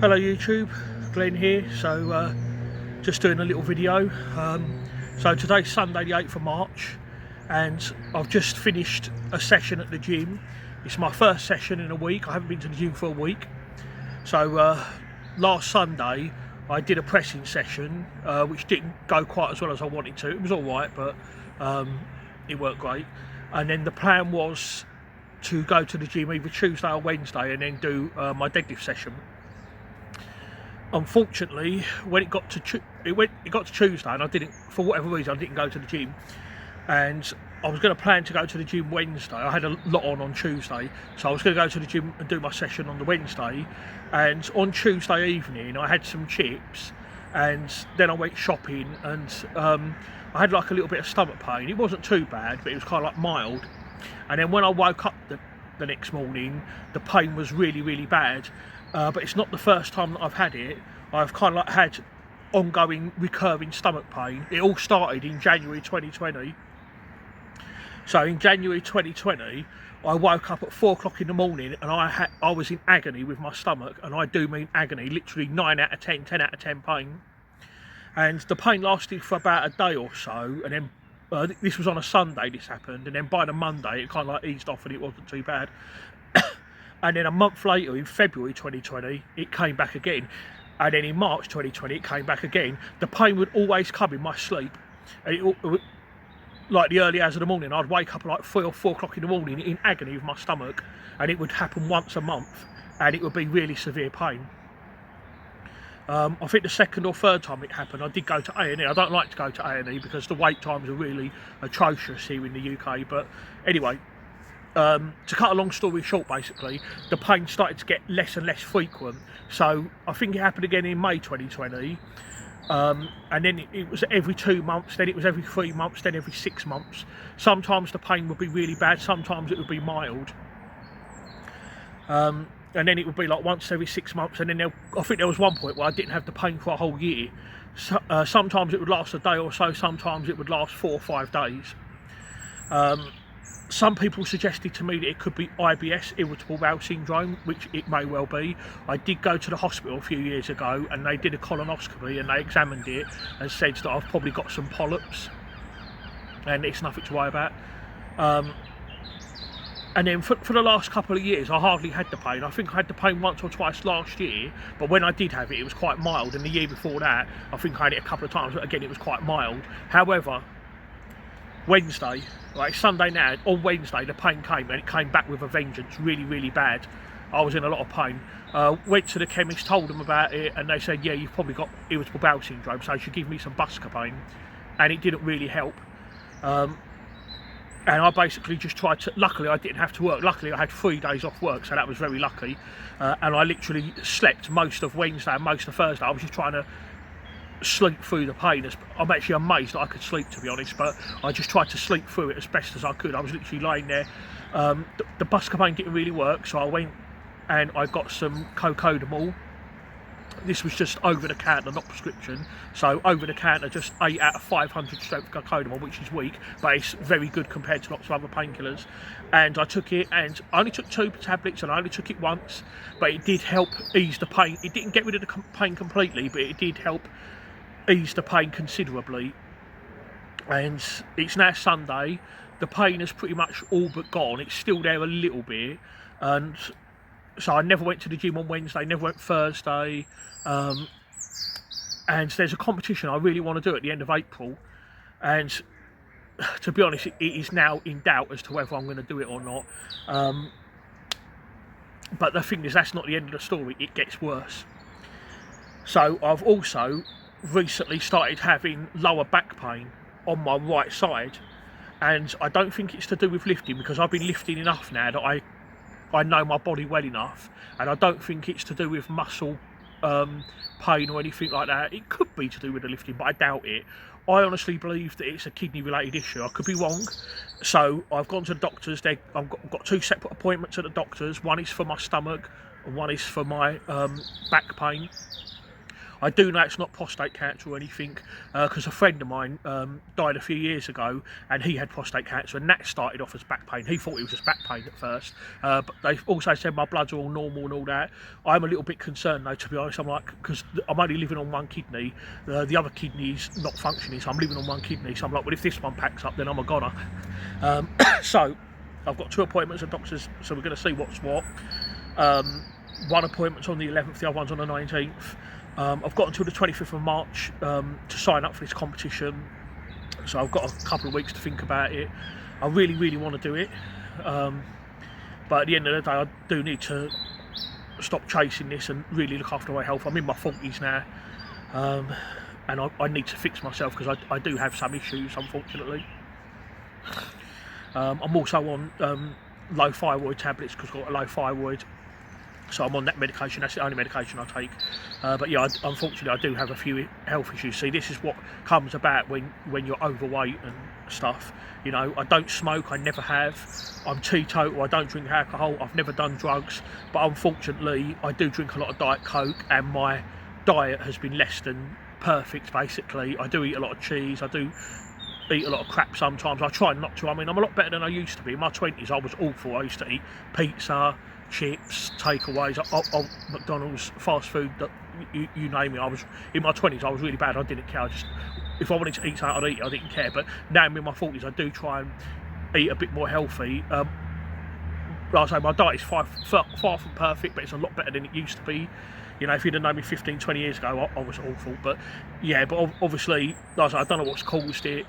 Hello YouTube, Glenn here. So just doing a little video. So today's Sunday the 8th of March and I've just finished a session at the gym. It's my first session in a week. I haven't been to the gym for a week. So last Sunday I did a pressing session which didn't go quite as well as I wanted to. It was alright, but it worked great. And then the plan was to go to the gym either Tuesday or Wednesday and then do my deadlift session. Unfortunately, when it got to Tuesday, and I didn't, for whatever reason, I didn't go to the gym, and I was going to plan to go to the gym Wednesday. I had a lot on Tuesday, so I was going to go to the gym and do my session on the Wednesday. And on Tuesday evening, I had some chips, and then I went shopping, and I had like a little bit of stomach pain. It wasn't too bad, but it was kind of like mild. And then when I woke up the next morning, the pain was really bad. But it's not the first time that I've had it. I've kind of like had ongoing recurring stomach pain. It all started in January 2020. So in January 2020 I woke up at 4 o'clock in the morning and I was in agony with my stomach, and I do mean agony, literally 9 out of 10, 10 out of 10 pain. And the pain lasted for about a day or so, and then this was on a Sunday this happened, and then by the Monday it kind of like eased off and it wasn't too bad. And then a month later, in February 2020, it came back again. And then in March 2020, it came back again. The pain would always come in my sleep. Like the early hours of the morning, I'd wake up at like 3 or 4 o'clock in the morning in agony with my stomach. And it would happen once a month. And it would be really severe pain. I think the second or third time it happened, I did go to A&E. I don't like to go to A&E because the wait times are really atrocious here in the UK. But anyway, to cut a long story short, basically, the pain started to get less and less frequent. So I think it happened again in May 2020, and then it was every 2 months, then it was every 3 months, then every 6 months. Sometimes the pain would be really bad, sometimes it would be mild, and then it would be like once every 6 months. And then I think there was one point where I didn't have the pain for a whole year. So, sometimes it would last a day or so, sometimes it would last 4 or 5 days. Some people suggested to me that it could be IBS, irritable bowel syndrome, which it may well be. I did go to the hospital a few years ago and they did a colonoscopy and they examined it and said that I've probably got some polyps and it's nothing to worry about. And then for the last couple of years I hardly had the pain. I think I had the pain once or twice last year, but when I did have it, it was quite mild. And the year before that, I think I had it a couple of times, but again, it was quite mild. However, Wednesday, like Sunday now, on Wednesday the pain came, and it came back with a vengeance, really bad. I was in a lot of pain. Went to the chemist, told them about it, and they said, yeah, you've probably got irritable bowel syndrome, so they should give me some Buscopan, and it didn't really help. And I basically just tried to, luckily I didn't have to work, luckily I had 3 days off work, so that was very lucky. And I literally slept most of Wednesday and most of Thursday. I was just trying to sleep through the pain. I'm actually amazed that I could sleep, to be honest, but I just tried to sleep through it as best as I could. I was literally laying there. The Buscopan didn't really work, so I went and I got some Cocodamol. This was just over the counter, not prescription. So over the counter, just 8 out of 500 strength Cocodamol, which is weak, but it's very good compared to lots of other painkillers. And I took it, and I only took 2 tablets, and I only took it once, but it did help ease the pain. It didn't get rid of the pain completely, but it did help ease the pain considerably. And it's now Sunday. The pain is pretty much all but gone. It's still there a little bit, and so I never went to the gym on Wednesday, never went Thursday. And there's a competition I really want to do at the end of April, and to be honest, it is now in doubt as to whether I'm going to do it or not. But the thing is, that's not the end of the story. It gets worse. So I've also recently started having lower back pain on my right side, and I don't think it's to do with lifting, because I've been lifting enough now that I know my body well enough, and I don't think it's to do with muscle pain or anything like that. It could be to do with the lifting, but I doubt it. I honestly believe that it's a kidney related issue. I could be wrong. So I've gone to the doctors. I've got 2 separate appointments at the doctors. One is for my stomach and one is for my back pain. I do know it's not prostate cancer or anything, because a friend of mine died a few years ago, and he had prostate cancer, and that started off as back pain. He thought it was just back pain at first, but they also said my bloods are all normal and all that. I'm a little bit concerned though, to be honest. I'm like, because I'm only living on one kidney, the other kidney's not functioning, so I'm living on one kidney. So I'm like, well, if this one packs up, then I'm a goner. So I've got 2 appointments at doctors, so we're going to see what's what. One appointment's on the 11th, the other one's on the 19th. I've got until the 25th of March to sign up for this competition, so I've got a couple of weeks to think about it. I really, really want to do it, but at the end of the day, I do need to stop chasing this and really look after my health. I'm in my 40s now, and I need to fix myself because I do have some issues, unfortunately. I'm also on low thyroid tablets because I've got a low thyroid, so I'm on that medication. That's the only medication I take. But yeah, unfortunately I do have a few health issues. See, this is what comes about when you're overweight and stuff. You know, I don't smoke, I never have. I'm teetotal, I don't drink alcohol, I've never done drugs, but unfortunately I do drink a lot of Diet Coke, and my diet has been less than perfect, basically. I do eat a lot of cheese, I do eat a lot of crap sometimes. I try not to. I mean, I'm a lot better than I used to be. In my 20s I was awful. I used to eat pizza, chips, takeaways, McDonald's, fast food, you name it. I was in my 20s, I was really bad. I didn't care. If I wanted to eat something, I'd eat it. I didn't care. But now I'm in my 40s, I do try and eat a bit more healthy. Like I say, my diet is far from perfect, but it's a lot better than it used to be. You know, if you'd have known me 15, 20 years ago, I was awful. But yeah, but obviously, like I say, I don't know what's caused it.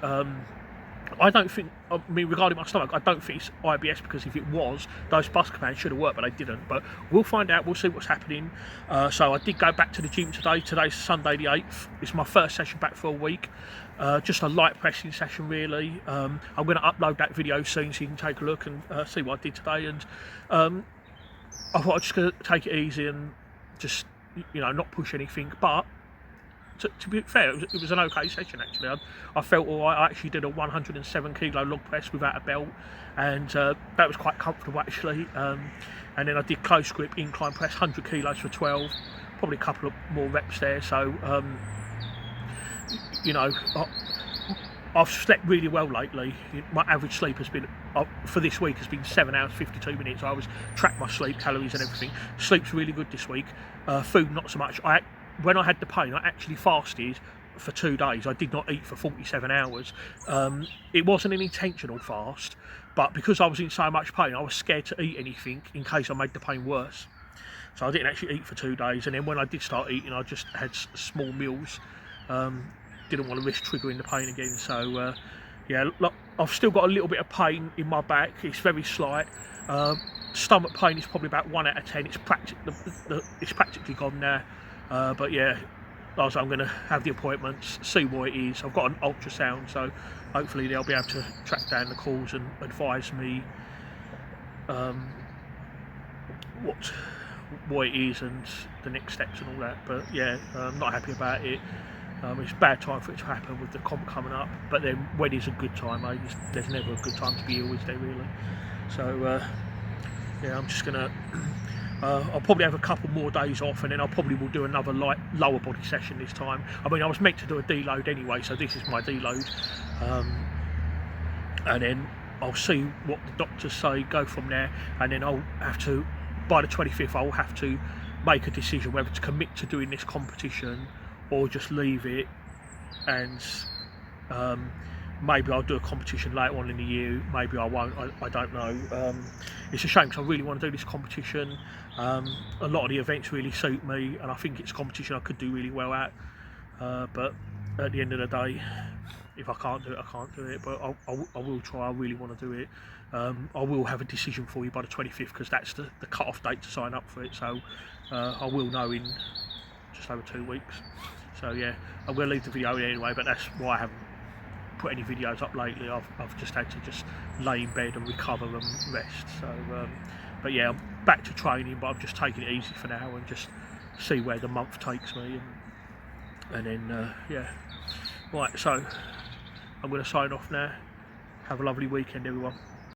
I don't think, I mean, regarding my stomach, I don't think it's IBS, because if it was, those bus commands should have worked, but they didn't. But we'll find out, we'll see what's happening. So I did go back to the gym today. Today's Sunday the 8th. It's my first session back for a week. Just a light pressing session, really. I'm going to upload that video soon so you can take a look and see what I did today. And I thought I'd just going to take it easy and just, you know, not push anything. But to be fair, it was an okay session actually. I felt alright. I actually did a 107 kilo log press without a belt, and that was quite comfortable actually. And then I did close grip incline press, 100 kilos for 12, probably a couple of more reps there. So you know, I've slept really well lately. My average sleep has been, for this week, has been 7 hours 52 minutes. I always track my sleep, calories and everything. Sleep's really good this week. Food not so much. When I had the pain, I actually fasted for 2 days. I did not eat for 47 hours. It wasn't an intentional fast, but because I was in so much pain, I was scared to eat anything in case I made the pain worse. So I didn't actually eat for 2 days, and then when I did start eating, I just had small meals. Didn't want to risk triggering the pain again. So yeah, look, I've still got a little bit of pain in my back. It's very slight. Stomach pain is probably about 1 out of 10. It's practically gone now. But yeah, I'm going to have the appointments, see what it is. I've got an ultrasound, so hopefully they'll be able to track down the cause and advise me what it is and the next steps and all that. But yeah, I'm not happy about it. It's a bad time for it to happen with the comp coming up, but then when is a good time, eh? There's never a good time to be ill, is there really? So yeah, I'm just gonna I'll probably have a couple more days off, and then I probably will do another lower body session this time. I mean, I was meant to do a deload anyway, so this is my deload, and then I'll see what the doctors say, go from there, and then I'll have to, by the 25th, I'll have to make a decision whether to commit to doing this competition or just leave it, and maybe I'll do a competition later on in the year, maybe I won't, I don't know. It's a shame because I really want to do this competition. A lot of the events really suit me, and I think it's a competition I could do really well at, but at the end of the day, if I can't do it, I can't do it, but I will try. I really want to do it. I will have a decision for you by the 25th, because that's the cut-off date to sign up for it, so I will know in just over 2 weeks. So yeah, I'm going to leave the video anyway, but that's why I haven't put any videos up lately. I've just had to just lay in bed and recover and rest. So but yeah, I'm back to training, but I'm just taking it easy for now and just see where the month takes me, and then yeah. Right, so I'm going to sign off now. Have a lovely weekend, everyone.